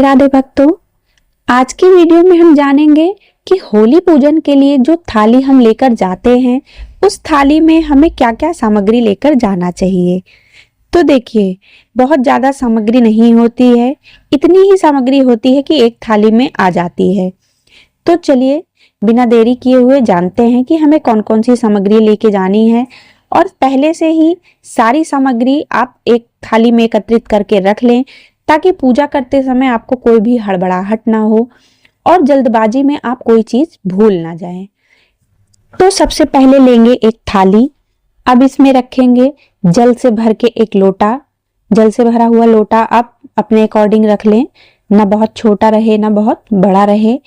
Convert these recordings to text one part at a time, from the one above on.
राधे भक्तों, आज की वीडियो में हम जानेंगे कि होली पूजन के लिए जो थाली हम लेकर जाते हैं उस थाली में हमें क्या क्या सामग्री लेकर जाना चाहिए। तो देखिए, बहुत ज़्यादा सामग्री नहीं होती है, इतनी ही सामग्री होती है कि एक थाली में आ जाती है। तो चलिए बिना देरी किए हुए जानते हैं कि हमें कौन कौन सी सामग्री लेके जानी है और पहले से ही सारी सामग्री आप एक थाली में एकत्रित करके रख लें ताकि पूजा करते समय आपको कोई भी हड़बड़ाहट ना हो और जल्दबाजी में आप कोई चीज भूल ना जाएं। तो सबसे पहले लेंगे एक थाली। अब इसमें रखेंगे जल से भर के एक लोटा। जल से भरा हुआ लोटा आप अपने अकॉर्डिंग रख लें, ना बहुत छोटा रहे ना बहुत बड़ा रहे।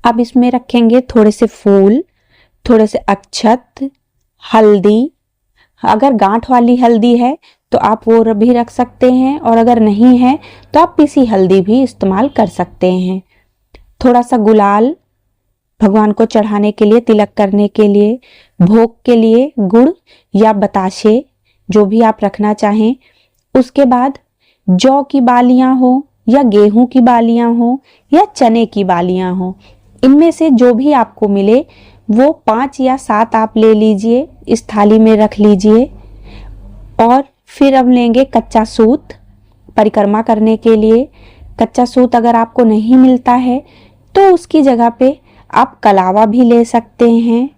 अब इसमें रखेंगे थोड़े से फूल, थोड़े से अक्षत, हल्दी। अगर गांठ वाली हल्दी है तो आप वो भी रख सकते हैं और अगर नहीं है तो आप पिसी हल्दी भी इस्तेमाल कर सकते हैं। थोड़ा सा गुलाल भगवान को चढ़ाने के लिए, तिलक करने के लिए, भोग के लिए गुड़ या बताशे जो भी आप रखना चाहें। उसके बाद जौ की बालियां हो या गेहूं की बालियां हो या चने की बालियां हो, इनमें से जो भी आपको मिले वो 5 या 7 आप ले लीजिए, इस थाली में रख लीजिए। और फिर अब लेंगे कच्चा सूत परिक्रमा करने के लिए। कच्चा सूत अगर आपको नहीं मिलता है तो उसकी जगह पे आप कलावा भी ले सकते हैं।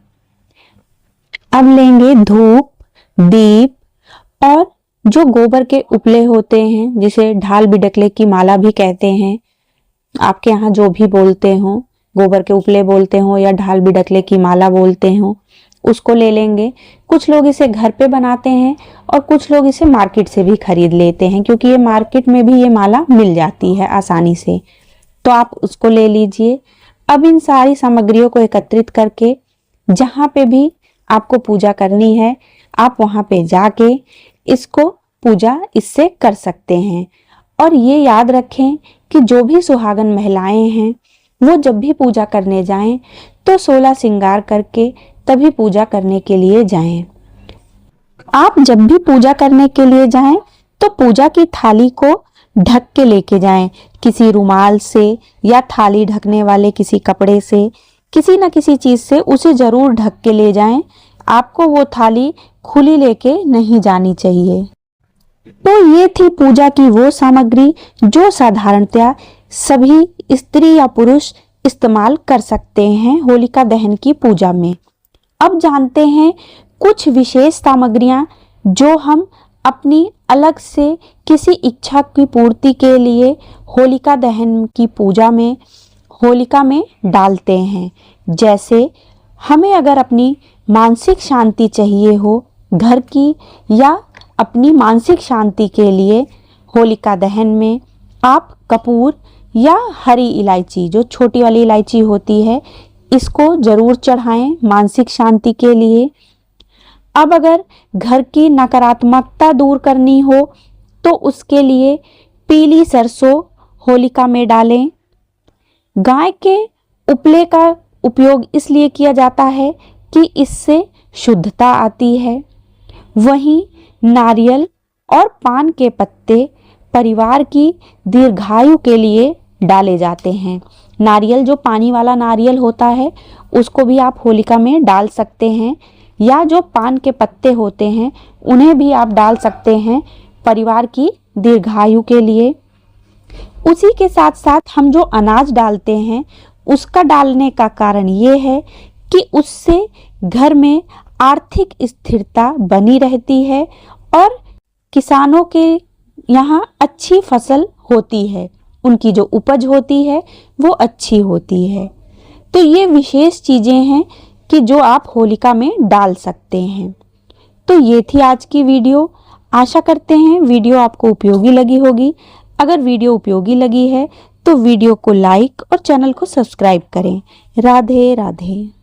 अब लेंगे धूप, दीप और जो गोबर के उपले होते हैं जिसे ढाल बिडकले की माला भी कहते हैं, आपके यहाँ जो भी बोलते हो, गोबर के उपले बोलते हो या ढाल बिडकले की माला बोलते हो, उसको ले लेंगे। कुछ लोग इसे घर पे बनाते हैं और कुछ लोग इसे मार्केट से भी खरीद लेते हैं क्योंकि ये मार्केट में भी ये माला मिल जाती है आसानी से, तो आप उसको ले लीजिए। अब इन सारी सामग्रियों को एकत्रित करके जहाँ पे भी आपको पूजा करनी है आप वहाँ पे जाके इसको पूजा इससे कर सकते हैं। और ये याद रखें कि जो भी सुहागन महिलाएं हैं वो जब भी पूजा करने जाएं तो 16 श्रृंगार करके तभी पूजा करने के लिए जाएं। आप जब भी पूजा करने के लिए जाएं तो पूजा की थाली को ढक के लेके जाएं, किसी रुमाल से या थाली ढकने वाले किसी कपड़े से, किसी न किसी चीज से उसे जरूर ढक के ले जाएं। आपको वो थाली खुली लेके नहीं जानी चाहिए। तो ये थी पूजा की वो सामग्री जो साधारणतया सभी स्त्री या पुरुष इस्तेमाल कर सकते हैं होलिका दहन की पूजा में। अब जानते हैं कुछ विशेष सामग्रियां जो हम अपनी अलग से किसी इच्छा की पूर्ति के लिए होलिका दहन की पूजा में होलिका में डालते हैं। जैसे हमें अगर अपनी मानसिक शांति चाहिए हो घर की या अपनी मानसिक शांति के लिए, होलिका दहन में आप कपूर या हरी इलायची, जो छोटी वाली इलायची होती है, इसको जरूर चढ़ाएं मानसिक शांति के लिए। अब अगर घर की नकारात्मकता दूर करनी हो तो उसके लिए पीली सरसों होलिका में डालें। गाय के उपले का उपयोग इसलिए किया जाता है कि इससे शुद्धता आती है। वहीं नारियल और पान के पत्ते परिवार की दीर्घायु के लिए डाले जाते हैं। नारियल, जो पानी वाला नारियल होता है, उसको भी आप होलिका में डाल सकते हैं, या जो पान के पत्ते होते हैं उन्हें भी आप डाल सकते हैं परिवार की दीर्घायु के लिए। उसी के साथ साथ हम जो अनाज डालते हैं उसका डालने का कारण ये है कि उससे घर में आर्थिक स्थिरता बनी रहती है और किसानों के यहाँ अच्छी फसल होती है, उनकी जो उपज होती है वो अच्छी होती है। तो ये विशेष चीजें हैं कि जो आप होलिका में डाल सकते हैं। तो ये थी आज की वीडियो। आशा करते हैं वीडियो आपको उपयोगी लगी होगी। अगर वीडियो उपयोगी लगी है तो वीडियो को लाइक और चैनल को सब्सक्राइब करें। राधे राधे।